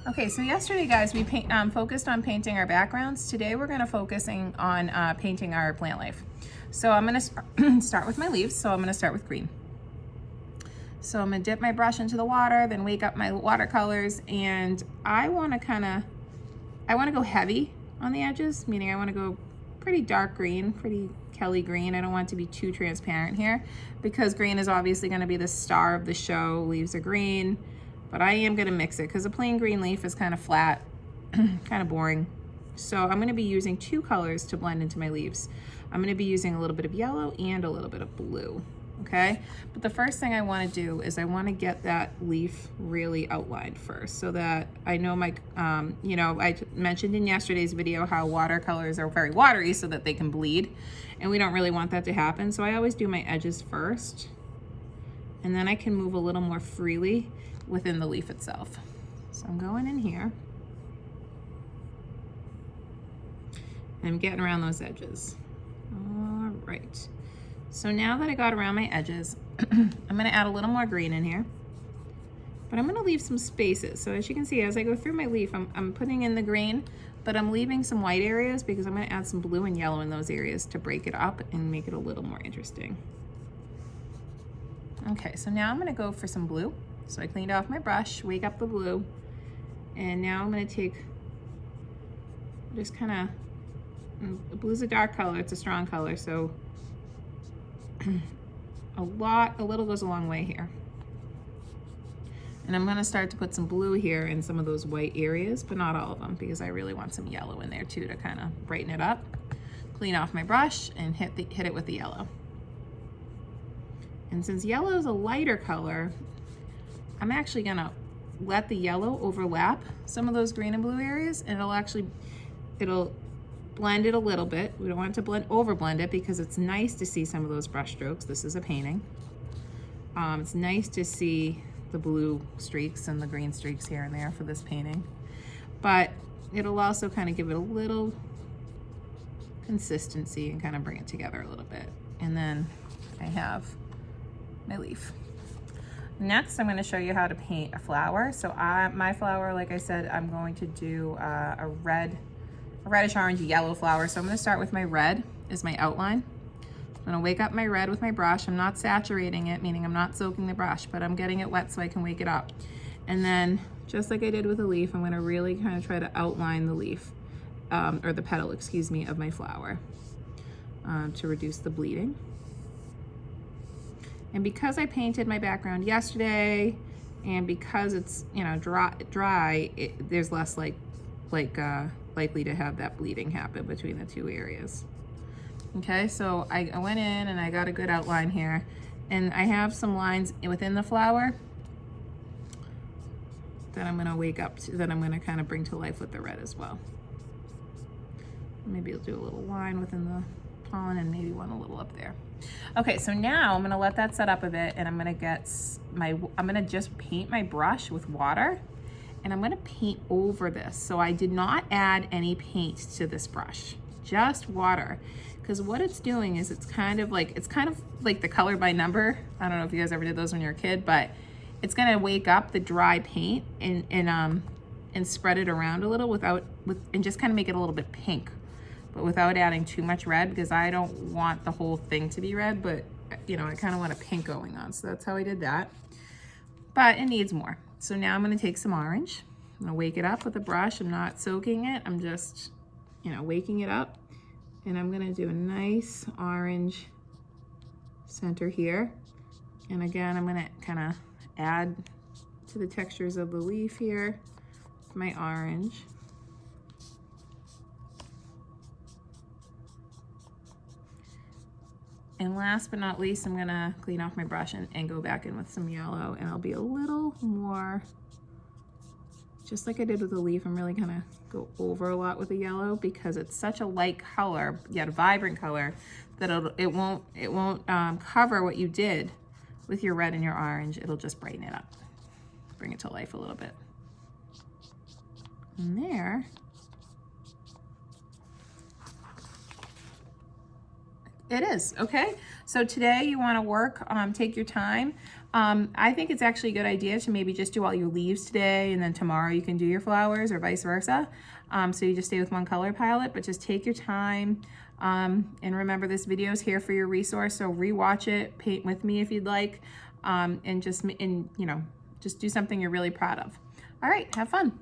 Okay, so yesterday, guys, we focused on painting our backgrounds. Today, we're going to focusing on painting our plant life. So I'm going to start with my leaves. So I'm going to start with green. So I'm going to dip my brush into the water, then wake up my watercolors, and I want to go heavy on the edges, meaning I want to go pretty dark green, pretty Kelly green. I don't want it to be too transparent here because green is obviously going to be the star of the show. Leaves are green. But I am gonna mix it because a plain green leaf is kind of flat, kind of boring. So I'm gonna be using two colors to blend into my leaves. I'm gonna be using a little bit of yellow and a little bit of blue, okay? But the first thing I wanna do is I wanna get that leaf really outlined first so that I know my, I mentioned in yesterday's video how watercolors are very watery so that they can bleed. And we don't really want that to happen. So I always do my edges first. And then I can move a little more freely within the leaf itself. So I'm going in here. And I'm getting around those edges. All right. So now that I got around my edges, I'm gonna add a little more green in here. But I'm gonna leave some spaces. So as you can see, as I go through my leaf, I'm putting in the green, but I'm leaving some white areas because I'm gonna add some blue and yellow in those areas to break it up and make it a little more interesting. Okay, so now I'm gonna go for some blue. So I cleaned off my brush, wake up the blue, and now I'm gonna take, just kind of, blue's a dark color, it's a strong color, so a little goes a long way here. And I'm gonna start to put some blue here in some of those white areas, but not all of them, because I really want some yellow in there too to kind of brighten it up. Clean off my brush and hit it with the yellow. And since yellow is a lighter color, I'm actually gonna let the yellow overlap some of those green and blue areas, and it'll blend it a little bit. We don't want it to overblend it because it's nice to see some of those brush strokes. This is a painting. It's nice to see the blue streaks and the green streaks here and there for this painting. But it'll also kind of give it a little consistency and kind of bring it together a little bit. And then I have my leaf. Next, I'm going to show you how to paint a flower. So my flower, like I said, I'm going to do a reddish orange yellow flower. So I'm going to start with my red as my outline. I'm going to wake up my red with my brush. I'm not saturating it, meaning I'm not soaking the brush, but I'm getting it wet so I can wake it up. And then, just like I did with the leaf, I'm going to really kind of try to outline the leaf, or the petal, excuse me, of my flower to reduce the bleeding. And because I painted my background yesterday, and because it's dry, there's less likely to have that bleeding happen between the two areas. Okay, so I went in and I got a good outline here, and I have some lines within the flower that I'm gonna wake up to, that I'm gonna kind of bring to life with the red as well. Maybe I'll do a little line within the pollen and maybe one a little up there. Okay, so now I'm gonna let that set up a bit, and I'm gonna just paint my brush with water, and I'm gonna paint over this. So I did not add any paint to this brush, just water. Because what it's doing is it's kind of like the color by number. I don't know if you guys ever did those when you were a kid, but it's gonna wake up the dry paint and spread it around a little and just kind of make it a little bit pink, but without adding too much red, because I don't want the whole thing to be red, but I kind of want a pink going on. So that's how I did that. But it needs more. So now I'm gonna take some orange. I'm gonna wake it up with a brush. I'm not soaking it. I'm just, waking it up. And I'm gonna do a nice orange center here. And again, I'm gonna kind of add to the textures of the leaf here, my orange. And last but not least, I'm gonna clean off my brush and go back in with some yellow, and I'll be a little more, just like I did with the leaf, I'm really gonna go over a lot with the yellow because it's such a light color, yet a vibrant color, that it won't cover what you did with your red and your orange. It'll just brighten it up, bring it to life a little bit. And there, it is, okay? So today you wanna work, take your time. I think it's actually a good idea to maybe just do all your leaves today, and then tomorrow you can do your flowers, or vice versa. So you just stay with one color palette, but just take your time. And remember, this video is here for your resource, so rewatch it, paint with me if you'd like, and just do something you're really proud of. All right, have fun.